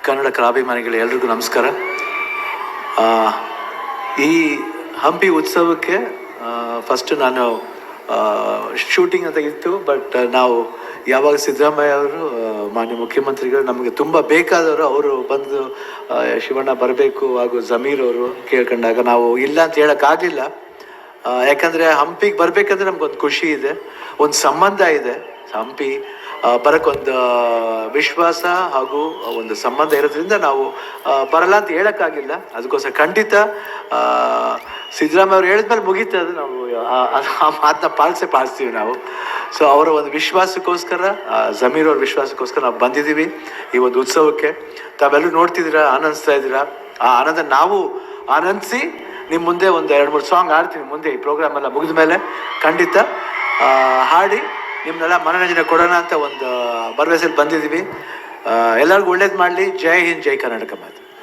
ಕನ್ನಡ ಕಲಾಭಿಮಾನಿಗಳು ಎಲ್ರಿಗೂ ನಮಸ್ಕಾರ. ಈ ಹಂಪಿ ಉತ್ಸವಕ್ಕೆ ಫಸ್ಟ್ ನಾನು ಶೂಟಿಂಗ್ ಅಂತ ಇತ್ತು, ಬಟ್ ನಾವು ಯಾವಾಗ ಸಿದ್ದರಾಮಯ್ಯ ಅವರು ಮಾನ್ಯ ಮುಖ್ಯಮಂತ್ರಿಗಳು ನಮಗೆ ತುಂಬ ಬೇಕಾದವರು ಅವರು ಬಂದು ಶಿವಣ್ಣ ಬರಬೇಕು ಹಾಗೂ ಜಮೀರ್ ಅವರು ಕೇಳ್ಕೊಂಡಾಗ ನಾವು ಇಲ್ಲ ಅಂತ ಹೇಳೋಕ್ಕಾಗಲಿಲ್ಲ. ಯಾಕಂದರೆ ಹಂಪಿಗೆ ಬರಬೇಕಂದ್ರೆ ನಮ್ಗೊಂದು ಖುಷಿ ಇದೆ, ಒಂದು ಸಂಬಂಧ ಇದೆ. ಹಂಪಿ ಬರೋಕ್ಕೊಂದು ವಿಶ್ವಾಸ ಹಾಗೂ ಒಂದು ಸಂಬಂಧ ಇರೋದ್ರಿಂದ ನಾವು ಬರಲ್ಲ ಅಂತ ಹೇಳೋಕ್ಕಾಗಿಲ್ಲ. ಅದಕ್ಕೋಸ್ಕರ ಖಂಡಿತ ಸಿದ್ದರಾಮಯ್ಯ ಅವ್ರು ಹೇಳಿದ್ಮೇಲೆ ಮುಗೀತು, ಅದು ನಾವು ಆ ಮಾತನ್ನ ಪಾಲಿಸ್ತೀವಿ ನಾವು. ಸೊ ಅವರ ಒಂದು ವಿಶ್ವಾಸಕ್ಕೋಸ್ಕರ, ಜಮೀರ್ ಅವ್ರ ವಿಶ್ವಾಸಕ್ಕೋಸ್ಕರ ನಾವು ಬಂದಿದ್ದೀವಿ ಈ ಒಂದು ಉತ್ಸವಕ್ಕೆ. ತಾವೆಲ್ಲರೂ ನೋಡ್ತಿದ್ದೀರಾ, ಆನಂದಿಸ್ತಾ ಇದ್ದೀರಾ. ಆ ಆನಂದ ನಾವು ಆನಂದಿಸಿ ನಿಮ್ಮ ಮುಂದೆ ಒಂದು 2-3 ಸಾಂಗ್ ಆಡ್ತೀನಿ ಮುಂದೆ. ಈ ಪ್ರೋಗ್ರಾಮ್ ಎಲ್ಲ ಮುಗಿದ ಮೇಲೆ ಖಂಡಿತ ಹಾಡಿ ನಿಮ್ಮನ್ನೆಲ್ಲ ಮನೋರಂಜನೆ ಕೊಡೋಣ ಅಂತ ಒಂದು ಭರವಸೆಯಲ್ಲಿ ಬಂದಿದ್ದೀವಿ. ಎಲ್ಲರಿಗೂ ಒಳ್ಳೇದು ಮಾಡಲಿ. ಜೈ ಹಿಂದ್, ಜೈ ಕರ್ನಾಟಕ ಮಾತು.